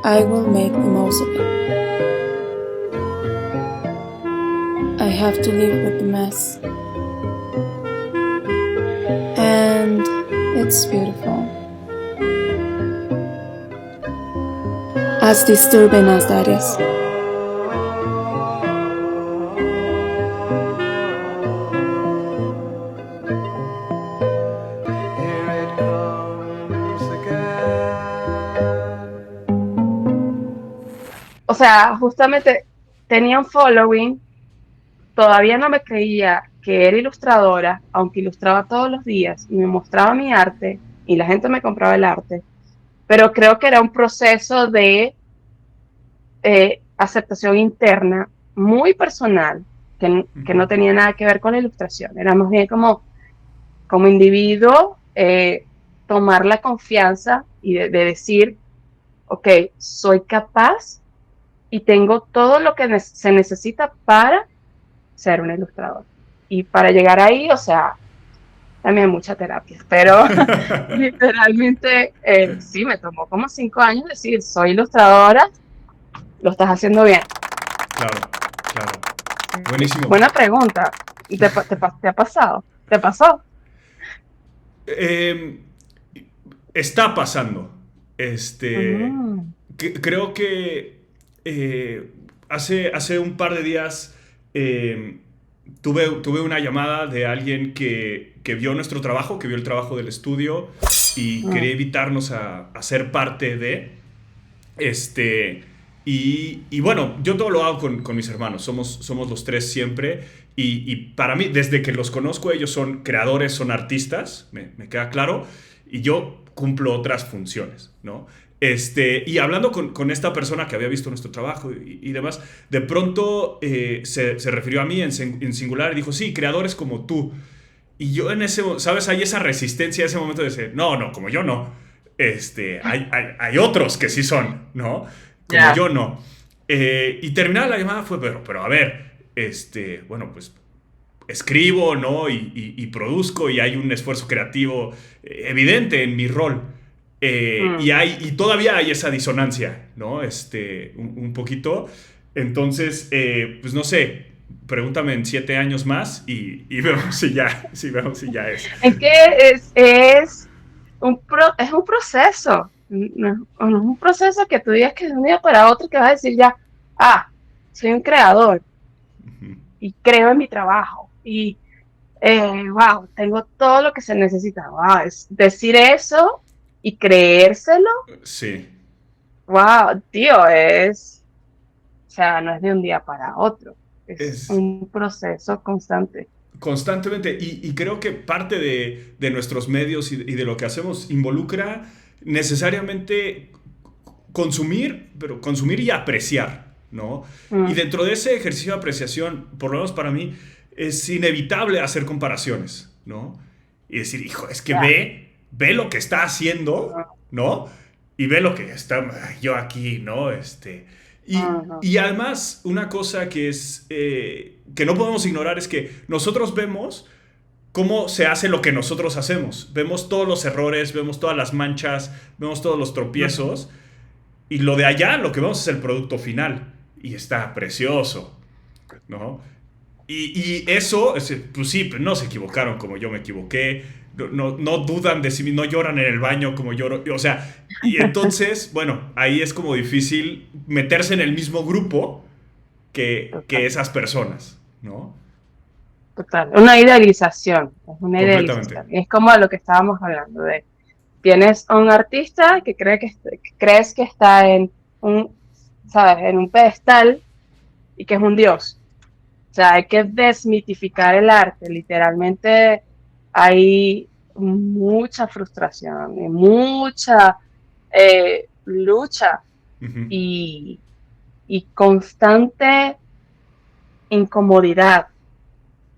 I will make the most of it. I have to live with the mess. And it's beautiful. As disturbing as that is. O sea, justamente tenía un following, todavía no me creía que era ilustradora, aunque ilustraba todos los días y me mostraba mi arte y la gente me compraba el arte, pero creo que era un proceso de aceptación interna muy personal, que no tenía nada que ver con la ilustración, era más bien como individuo, tomar la confianza y de decir, ok, soy capaz y tengo todo lo que se necesita para ser un ilustrador. Y para llegar ahí, o sea, también mucha terapia, pero literalmente sí, me tomó como 5 años decir, soy ilustradora, lo estás haciendo bien. Claro, claro. Buenísimo. Buena pregunta. ¿Te ha pasado? ¿Te pasó? Eh, Está pasando. Mm, Creo que hace un par de días tuve una llamada de alguien que vio nuestro trabajo, que vio el trabajo del estudio y quería mm. invitarnos a ser parte de. Y bueno, yo todo lo hago con mis hermanos, somos los tres siempre. Y para mí, desde que los conozco, ellos son creadores, son artistas, me queda claro, y yo cumplo otras funciones, ¿no? Y hablando con esta persona que había visto nuestro trabajo y demás, de pronto se refirió a mí en singular y dijo, sí, creadores como tú. Y yo en ese, ¿sabes? Hay esa resistencia, ese momento de decir, no, como yo no. hay otros que sí son, ¿no? Como yo no. Y terminada la llamada fue, pero a ver, bueno, pues escribo, ¿no? Y produzco y hay un esfuerzo creativo evidente en mi rol. Y todavía hay esa disonancia, ¿no? Un poquito. Entonces, pues no sé, pregúntame en 7 años más y vemos vemos si ya es. Es que es un proceso. No es un proceso que tú digas que de un día para otro que vas a decir ya, soy un creador y creo en mi trabajo y wow, tengo todo lo que se necesita. Wow, es decir eso y creérselo. Sí. Wow, tío, o sea, no es de un día para otro. Es un proceso constante. Constantemente. Y creo que parte de nuestros medios y de lo que hacemos involucra necesariamente consumir, pero consumir y apreciar, ¿no? Y dentro de ese ejercicio de apreciación, por lo menos para mí, es inevitable hacer comparaciones, ¿no? Y decir, hijo, es que ve lo que está haciendo, ¿no? Y ve lo que está yo aquí, ¿no? Y además, una cosa que es que no podemos ignorar es que nosotros vemos cómo se hace lo que nosotros hacemos. Vemos todos los errores, vemos todas las manchas, vemos todos los tropiezos. Y lo de allá, lo que vemos es el producto final. Y está precioso, ¿no? Y eso, pues sí, no se equivocaron como yo me equivoqué. No dudan de sí mismos, no lloran en el baño como lloro. O sea, y entonces, bueno, ahí es como difícil meterse en el mismo grupo que esas personas, ¿no? Total, una idealización. Es una idealización. Es como lo que estábamos hablando de. Tienes a un artista que crees que está en ¿sabes? En un pedestal y que es un dios. O sea, hay que desmitificar el arte. Literalmente hay mucha frustración y mucha lucha y constante incomodidad.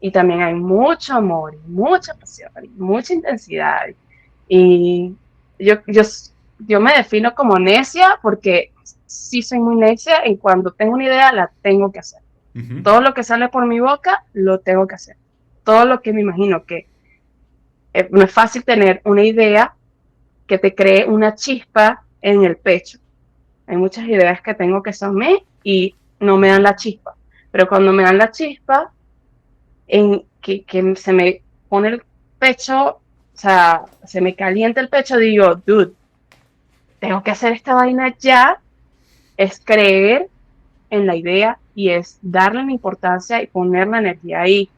Y también hay mucho amor, y mucha pasión, y mucha intensidad. Y yo me defino como necia porque sí soy muy necia y cuando tengo una idea la tengo que hacer. Todo lo que sale por mi boca lo tengo que hacer. Todo lo que me imagino que no es fácil tener una idea que te cree una chispa en el pecho. Hay muchas ideas que tengo que son y no me dan la chispa. Pero cuando me dan la chispa, que se me pone el pecho, o sea, se me calienta el pecho, digo, dude, tengo que hacer esta vaina ya, es creer en la idea y es darle la importancia y poner la energía ahí.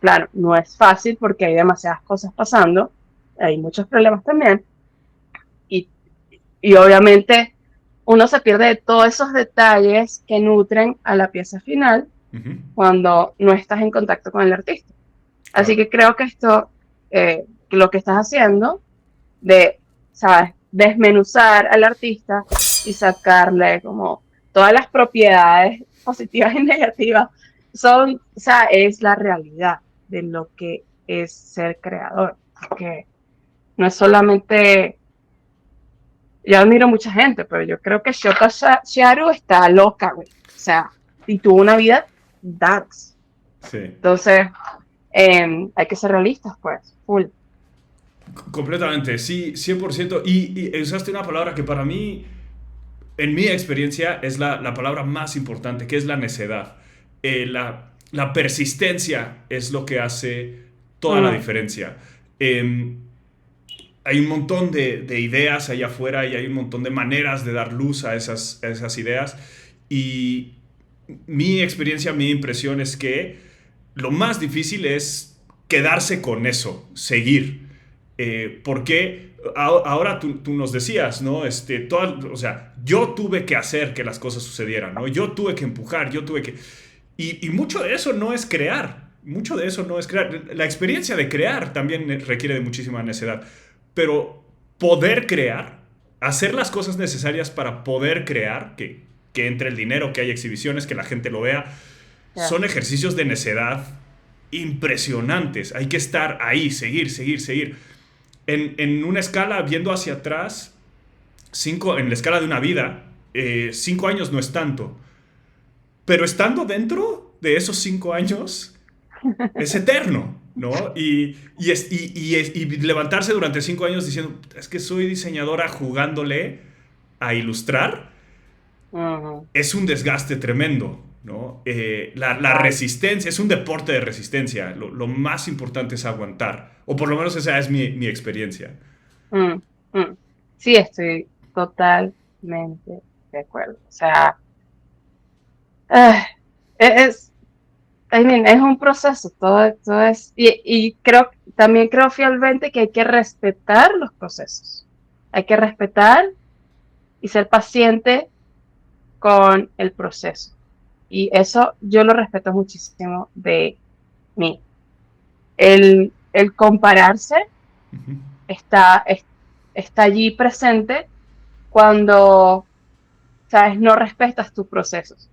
Claro, no es fácil porque hay demasiadas cosas pasando, hay muchos problemas también, y obviamente uno se pierde de todos esos detalles que nutren a la pieza final cuando no estás en contacto con el artista. Así que creo que esto, lo que estás haciendo, ¿sabes? Desmenuzar al artista y sacarle como todas las propiedades positivas y negativas, o sea, es la realidad de lo que es ser creador. Porque no es solamente... Yo admiro mucha gente, pero yo creo que Shoko Shiaru está loca, güey. O sea, y tuvo una vida darks. Sí. Entonces, hay que ser realistas, pues, full. Completamente, sí, 100%. Y usaste una palabra que para mí, en mi experiencia, es la palabra más importante, que es la necedad. La persistencia es lo que hace toda la diferencia. Hay un montón de ideas allá afuera y hay un montón de maneras de dar luz a esas ideas. Y mi experiencia, mi impresión es que lo más difícil es quedarse con eso, seguir. Porque ahora tú nos decías, ¿no? O sea, yo tuve que hacer que las cosas sucedieran, ¿no? Yo tuve que empujar, yo tuve que... Y mucho de eso no es crear. Mucho de eso no es crear. La experiencia de crear también requiere de muchísima necedad. Pero poder crear, hacer las cosas necesarias para poder crear, que entre el dinero, que haya exhibiciones, que la gente lo vea, son ejercicios de necedad impresionantes. Hay que estar ahí, seguir. en una escala, viendo hacia atrás, en la escala de una vida, 5 años no es tanto. Pero estando dentro de esos 5 años, es eterno, ¿no? Y levantarse durante 5 años diciendo, es que soy diseñadora jugándole a ilustrar, Ujú. es un desgaste tremendo, ¿no? La resistencia, es un deporte de resistencia. Lo más importante es aguantar, o por lo menos esa es mi experiencia. Mm, mm. Sí, estoy totalmente de acuerdo. O sea, ah, es, I mean, es un proceso, todo es, y también creo fielmente que hay que respetar los procesos. Hay que respetar y ser paciente con el proceso. Y eso yo lo respeto muchísimo de mí. El compararse Ujú. está, está allí presente cuando, sabes, no respetas tus procesos.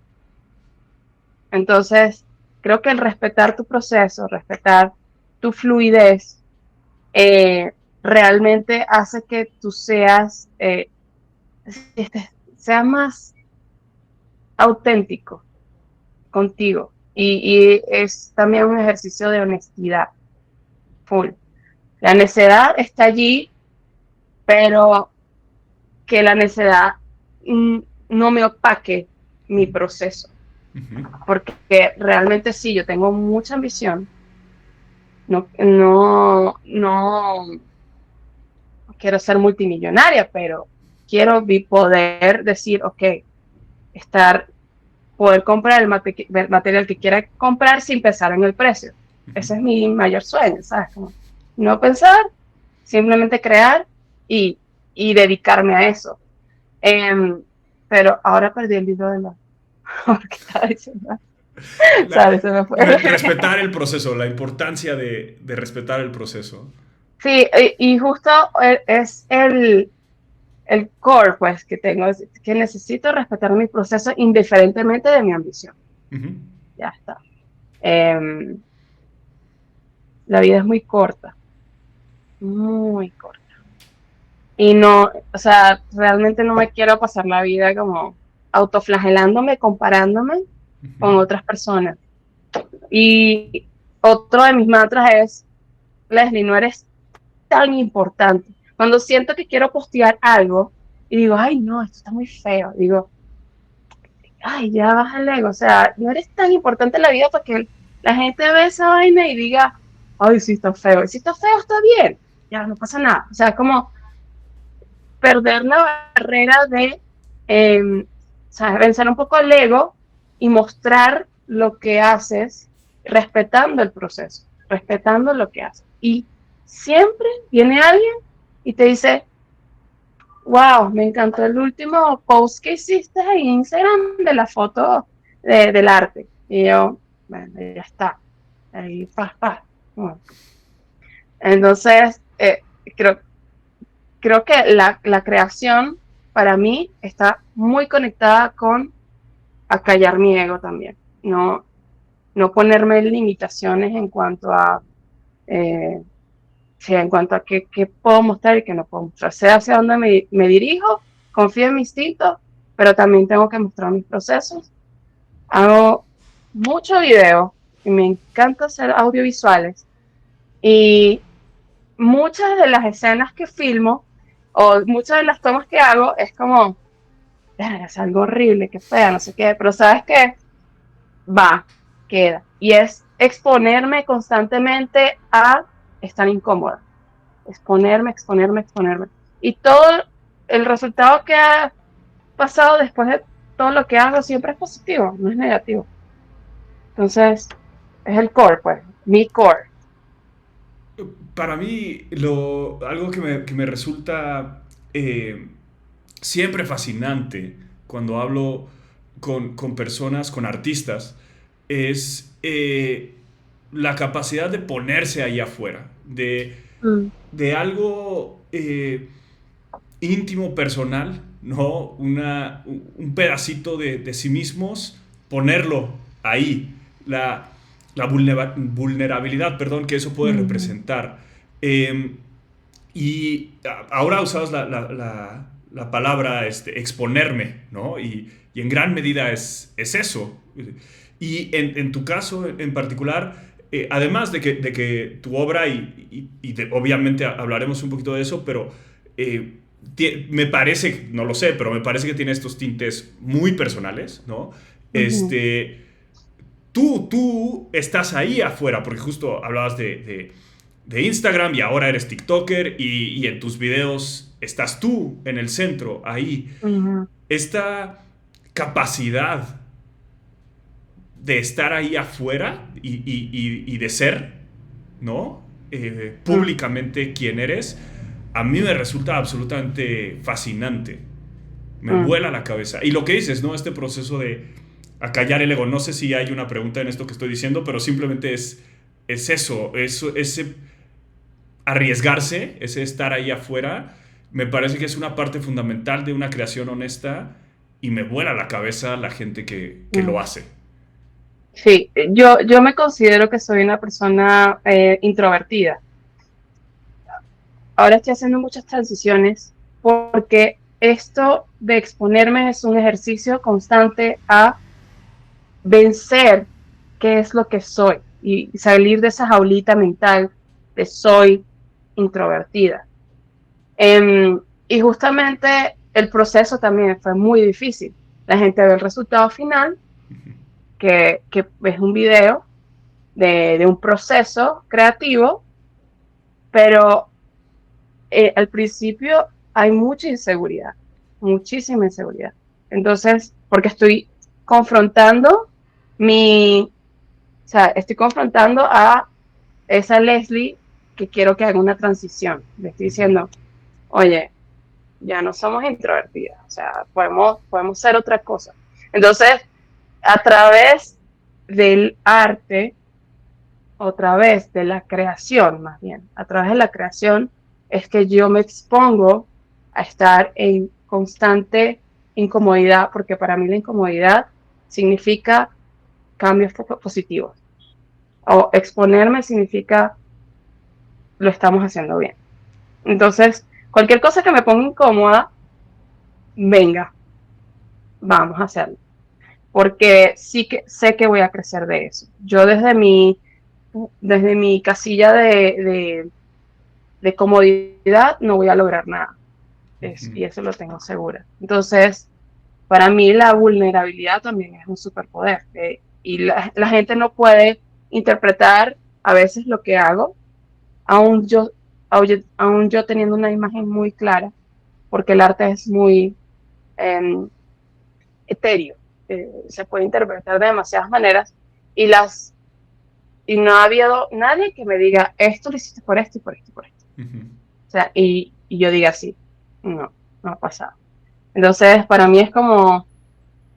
Entonces, creo que el respetar tu proceso, respetar tu fluidez, eh, realmente hace que tú seas, seas más auténtico contigo. Y es también un ejercicio de honestidad full. La necedad está allí, pero que la necedad mm, no me opaque mi proceso. Ujú. Porque realmente sí, yo tengo mucha ambición. No quiero ser multimillonaria, pero quiero poder decir, ok, estar, poder comprar el material que quiera comprar sin pensar en el precio. Ujú. Ese es mi mayor sueño, ¿sabes? Como no pensar, simplemente crear y, y dedicarme a eso. Em, pero ahora perdí el hilo de la porque estaba diciendo, La- ¿sabes? Se me fue. respetar el proceso, la importancia de respetar el proceso. Sí, y justo es el core, pues, que tengo, es que necesito respetar mi proceso indiferentemente de mi ambición. Ujú. Ya está. Em, la vida es muy corta, muy corta. Y no, o sea, realmente no me quiero pasar la vida como autoflagelándome, comparándome Ujú. con otras personas. Y otro de mis mantras es, Leslie, no eres tan importante. Cuando siento que quiero postear algo y digo, ay, no, esto está muy feo, digo, ay, ya baja el ego, o sea, no eres tan importante en la vida para que la gente ve esa vaina y diga, ay, sí está feo, y si está feo está bien, ya no pasa nada, o sea, como perder la barrera de, ¿sabes? Vencer un poco el ego y mostrar lo que haces respetando el proceso, respetando lo que haces. Y siempre viene alguien y te dice, wow, me encantó el último post que hiciste en Instagram de la foto del arte. Y yo, bueno, ya está. Ahí, pa. Bueno. Entonces, creo que la creación para mí está muy conectada con acallar mi ego también. No ponerme limitaciones en cuanto a, eh, sí, en cuanto a qué puedo mostrar y qué no puedo mostrar. Sé hacia dónde me dirijo, confío en mi instinto, pero también tengo que mostrar mis procesos. Hago mucho video y me encanta hacer audiovisuales y muchas de las escenas que filmo o muchas de las tomas que hago es como, es algo horrible, qué fea, no sé qué, pero ¿sabes qué? Va, queda. Y es exponerme constantemente a estar incómoda. Exponerme. Y todo el resultado que ha pasado después de todo lo que hago siempre es positivo, no es negativo. Entonces, es el core, pues, mi core. Para mí, algo que me resulta eh, siempre fascinante cuando hablo con personas, con artistas, es la capacidad de ponerse ahí afuera, Mm, de algo íntimo, personal, ¿no? Un pedacito de sí mismos, ponerlo ahí. La vulnerabilidad, perdón, que eso puede mm, representar. Eh, Y ahora usabas la palabra exponerme, ¿no? Y en gran medida es eso. Y en tu caso en particular, además de que tu obra, obviamente hablaremos un poquito de eso, pero me parece, no lo sé, pero me parece que tiene estos tintes muy personales, ¿no? Ujú, Tú estás ahí afuera, porque justo hablabas de Instagram y ahora eres TikToker y en tus videos estás tú en el centro, ahí. ujú, Esta capacidad de estar ahí afuera y de ser, ¿no? ujú, Públicamente quien eres, a mí me resulta absolutamente fascinante. Me ujú. vuela la cabeza. Y lo que dices, ¿no? Este proceso de acallar el ego. No sé si hay una pregunta en esto que estoy diciendo, pero simplemente es eso, ese arriesgarse, ese estar ahí afuera, me parece que es una parte fundamental de una creación honesta y me vuela la cabeza la gente que lo Mm. hace. Sí, yo me considero que soy una persona introvertida. Ahora estoy haciendo muchas transiciones porque esto de exponerme es un ejercicio constante a vencer qué es lo que soy y salir de esa jaulita mental de soy introvertida. Y justamente el proceso también fue muy difícil. La gente ve el resultado final, que es un video de un proceso creativo, pero al principio hay mucha inseguridad, muchísima inseguridad. Entonces, porque estoy confrontando o sea, estoy confrontando a esa Leslie que quiero que haga una transición. Le estoy diciendo, oye, ya no somos introvertidas, o sea, podemos ser otra cosa. Entonces, a través del arte, otra vez de la creación, más bien, a través de la creación, es que yo me expongo a estar en constante incomodidad, porque para mí la incomodidad significa cambios positivos. O exponerme significa lo estamos haciendo bien. Entonces, cualquier cosa que me ponga incómoda, venga, vamos a hacerlo. Porque sí que sé que voy a crecer de eso. Yo desde mi casilla de comodidad no voy a lograr nada. Y eso lo tengo segura. Entonces, para mí la vulnerabilidad también es un superpoder. Y la gente no puede interpretar a veces lo que hago, aún yo, aún yo teniendo una imagen muy clara, porque el arte es muy eh, etéreo. Se puede interpretar de demasiadas maneras y y no ha habido nadie que me diga esto lo hiciste por esto y por esto y por esto. O sea, y yo diga sí, no ha pasado. Entonces, para mí es como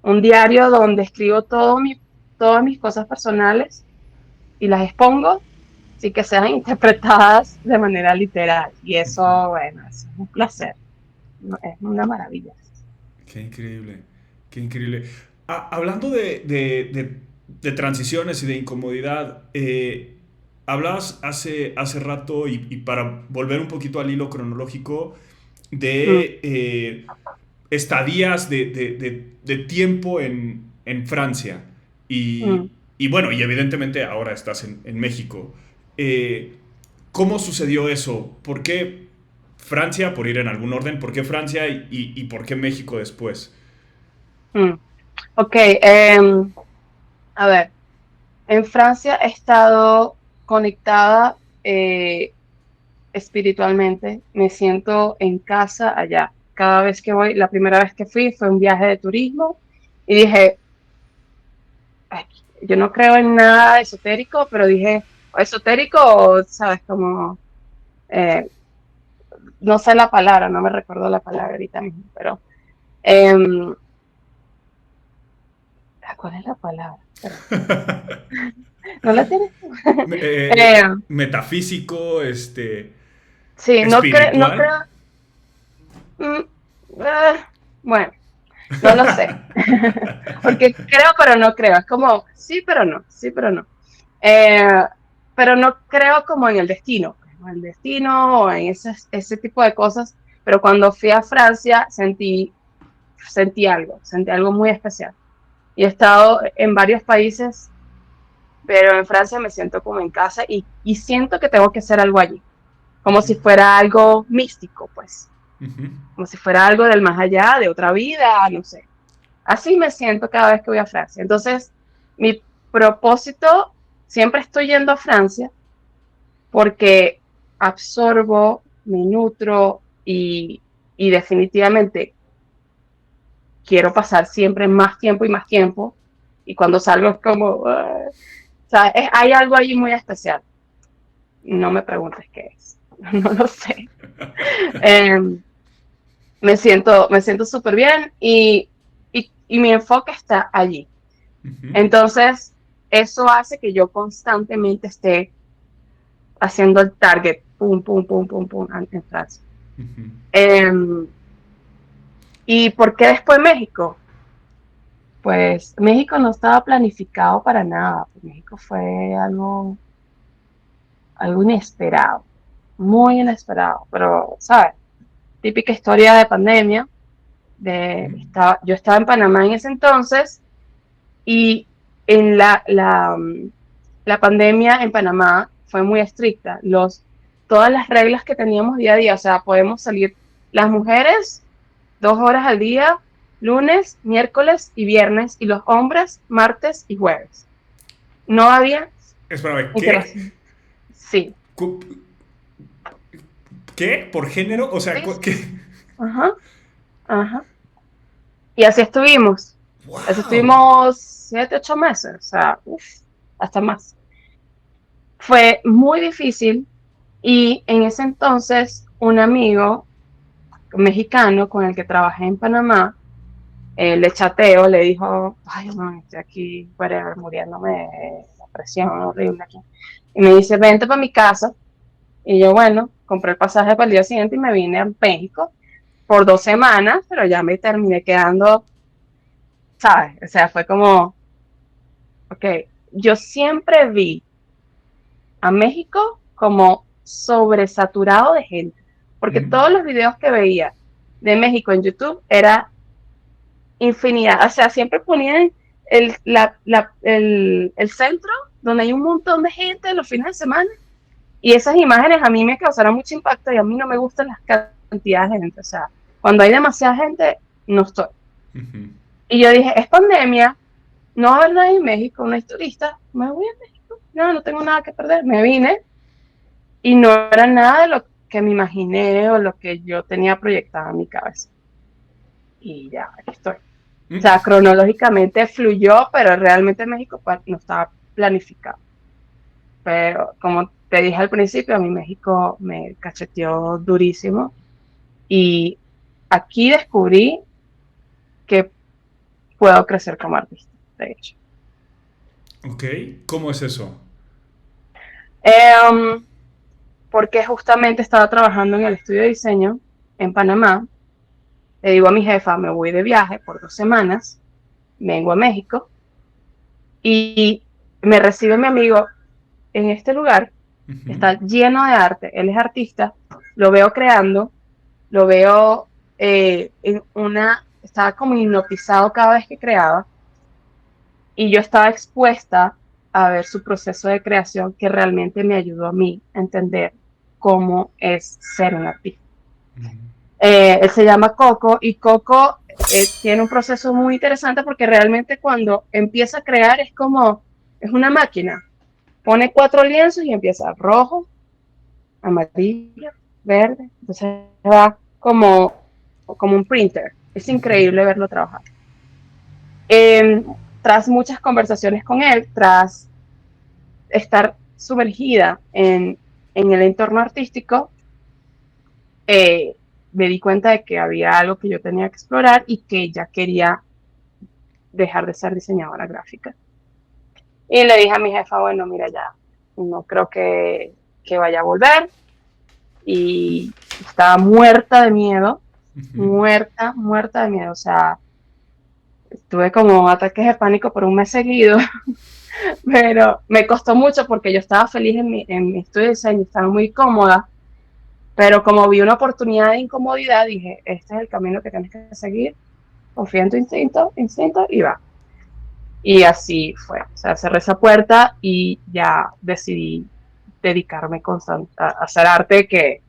un diario donde escribo todas mis cosas personales y las expongo sin que sean interpretadas de manera literal. Y eso, bueno, es un placer, es una maravilla. Qué increíble, qué increíble. Hablando de transiciones y de incomodidad, hablabas hace rato y para volver un poquito al hilo cronológico Mm, de estadías de tiempo en Francia mm. y bueno, y evidentemente ahora estás en México. Eh, ¿Cómo sucedió eso? ¿Por qué Francia, por ir en algún orden, por qué Francia y por qué México después? Mm. Ok, a ver, en Francia he estado conectada espiritualmente, me siento en casa allá. Cada vez que voy, la primera vez que fui fue un viaje de turismo y dije, "Ay, yo no creo en nada esotérico, pero dije, o esotérico, o, sabes, como, eh, no sé la palabra, no me recuerdo la palabra ahorita mismo, pero, eh, ¿cuál es la palabra? Espera, ¿no la tienes? eh, Metafísico, sí, no espiritual. creo, mm, bueno, no lo sé, porque creo, pero no creo, es como, sí, pero no, sí, pero no. Eh, pero no creo como en el destino. o el destino o en ese tipo de cosas, pero cuando fui a Francia sentí algo muy especial. Y he estado en varios países, pero en Francia me siento como en casa y siento que tengo que hacer algo allí, como si fuera algo místico, pues, Ujú. como si fuera algo del más allá, de otra vida, no sé. Así me siento cada vez que voy a Francia. Entonces, mi propósito, siempre estoy yendo a Francia porque absorbo, me nutro y definitivamente quiero pasar siempre más tiempo y más tiempo. Y cuando salgo es como, o sea, hay algo allí muy especial. No me preguntes qué es, no lo sé. Eh, me siento súper bien y mi enfoque está allí. Ujú. Entonces, eso hace que yo constantemente esté haciendo el target, pum, pum, pum, pum, pum, en Francia. Ujú. ¿Y por qué después México? Pues México no estaba planificado para nada. México fue algo inesperado, muy inesperado, pero, ¿sabes? Típica historia de pandemia. Yo estaba en Panamá en ese entonces y en la pandemia en Panamá fue muy estricta. Todas las reglas que teníamos día a día, o sea, podemos salir las mujeres 2 horas al día, lunes, miércoles y viernes, y los hombres martes y jueves. No había Espérame, ¿qué? interacción. Sí, Cu- ¿Qué? ¿Por género? O sea, sí, sí. ¿qué? Ajá, ajá. Y así estuvimos. Así ¡Wow! estuvimos 7, 8 meses, o sea, hasta más. Fue muy difícil y en ese entonces un amigo mexicano con el que trabajé en Panamá, le chateo, le dijo, ay, no, estoy aquí, whatever, muriéndome de la presión horrible aquí. Y me dice, vente para mi casa. Y yo, bueno, compré el pasaje para el día siguiente y me vine a México por 2 semanas, pero ya me terminé quedando, ¿sabes? O sea, fue como, ok, yo siempre vi a México como sobresaturado de gente, porque Mm, todos los videos que veía de México en YouTube era infinidad, o sea, siempre ponían el centro donde hay un montón de gente los fines de semana y esas imágenes a mí me causaron mucho impacto y a mí no me gustan las cantidades de gente, o sea, cuando hay demasiada gente, no estoy. ujú. Y yo dije, es pandemia, no va a haber nadie en México, no hay turistas, me voy a México, no tengo nada que perder, me vine y no era nada de lo que me imaginé o lo que yo tenía proyectado en mi cabeza. Y ya, aquí estoy. O Mm, sea, cronológicamente fluyó, pero realmente México no estaba planificado. Pero como te dije al principio, a mí México me cacheteó durísimo y aquí descubrí que puedo crecer como artista, de hecho. ok, ¿cómo es eso? Eh, Porque justamente estaba trabajando en el estudio de diseño en Panamá. Le digo a mi jefa, me voy de viaje por 2 semanas, vengo a México y me recibe mi amigo en este lugar, Ujú. está lleno de arte, él es artista, lo veo creando, lo veo estaba como hipnotizado cada vez que creaba y yo estaba expuesta a ver su proceso de creación que realmente me ayudó a mí a entender cómo es ser un artista. Él se llama Coco y Coco tiene un proceso muy interesante porque realmente cuando empieza a crear es una máquina. Pone 4 lienzos y empieza rojo, amarillo, verde. Entonces va como un printer. Es increíble verlo trabajar. Tras muchas conversaciones con él, tras estar sumergida en el entorno artístico, eh, me di cuenta de que había algo que yo tenía que explorar y que ya quería dejar de ser diseñadora gráfica. Y le dije a mi jefa, bueno, mira, ya no creo que vaya a volver. Y estaba muerta de miedo, Ujú. muerta, muerta de miedo. O sea, tuve como ataques de pánico por un mes seguido. Pero me costó mucho porque yo estaba feliz en mi estudio de diseño, estaba muy cómoda, pero como vi una oportunidad de incomodidad, dije, este es el camino que tienes que seguir, confía en tu instinto y va. Y así fue, o sea, cerré esa puerta y ya decidí dedicarme a hacer arte, que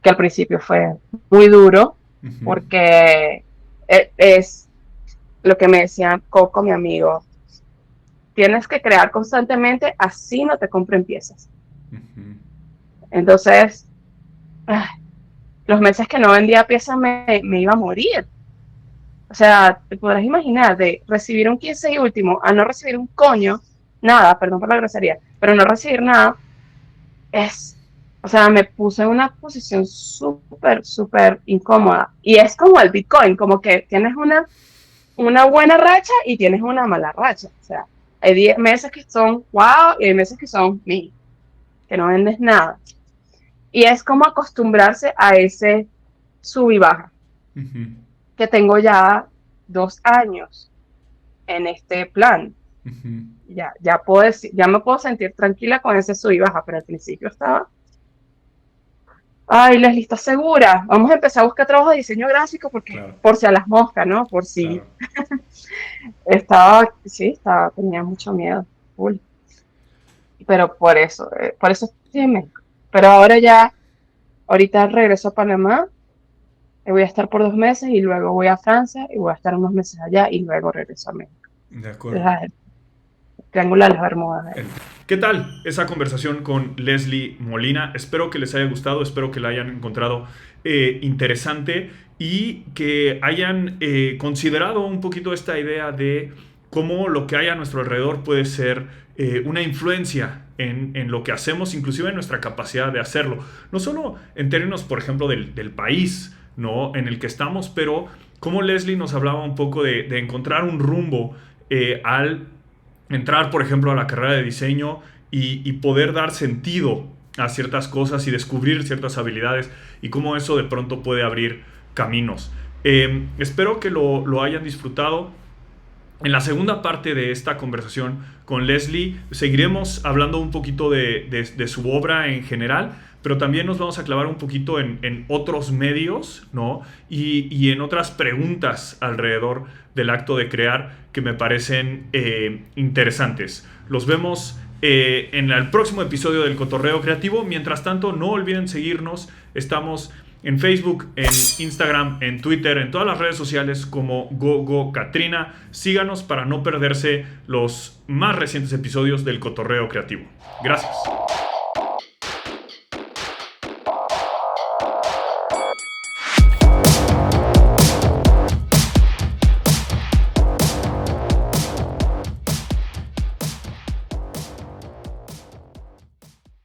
al principio fue muy duro, Ujú. porque es lo que me decía Coco, mi amigo, tienes que crear constantemente, así no te compren piezas. Ujú. Entonces, ay, los meses que no vendía piezas me iba a morir. O sea, te podrás imaginar de recibir un 15 y último a no recibir un coño, nada, perdón por la grosería, pero no recibir nada, es, o sea, me puse en una posición súper, súper incómoda. Y es como el Bitcoin, como que tienes una buena racha y tienes una mala racha. O sea, hay 10 meses que son wow y hay meses que son mil, que no vendes nada. Y es como acostumbrarse a ese sub y baja, Ujú. que tengo ya 2 años en este plan. Ujú. Ya puedo decir, ya me puedo sentir tranquila con ese sub y baja, pero al principio estaba, ay, Leslie, ¿estás segura? Vamos a empezar a buscar trabajo de diseño gráfico porque, Claro, por si a las moscas, ¿no? Por si claro. tenía mucho miedo, full. Pero por eso estoy en México. Pero ahora ya, ahorita regreso a Panamá, voy a estar por 2 meses y luego voy a Francia y voy a estar unos meses allá y luego regreso a México. De acuerdo. Entonces, el Triángulo de las Bermudas. ¿Qué tal esa conversación con Leslie Molina? Espero que les haya gustado, espero que la hayan encontrado interesante y que hayan considerado un poquito esta idea de cómo lo que hay a nuestro alrededor puede ser una influencia en lo que hacemos, inclusive en nuestra capacidad de hacerlo. No solo en términos, por ejemplo, del país, ¿no?, en el que estamos, pero como Leslie nos hablaba un poco de encontrar un rumbo al entrar, por ejemplo, a la carrera de diseño y poder dar sentido a ciertas cosas y descubrir ciertas habilidades y cómo eso de pronto puede abrir caminos. Espero que lo hayan disfrutado. En la segunda parte de esta conversación con Leslie seguiremos hablando un poquito de su obra en general, pero también nos vamos a clavar un poquito en otros medios, ¿no? Y en otras preguntas alrededor del acto de crear que me parecen interesantes. Los vemos en el próximo episodio del Cotorreo Creativo. Mientras tanto, no olviden seguirnos. Estamos en Facebook, en Instagram, en Twitter, en todas las redes sociales como GoGoCatrina. Síganos para no perderse los más recientes episodios del Cotorreo Creativo. Gracias.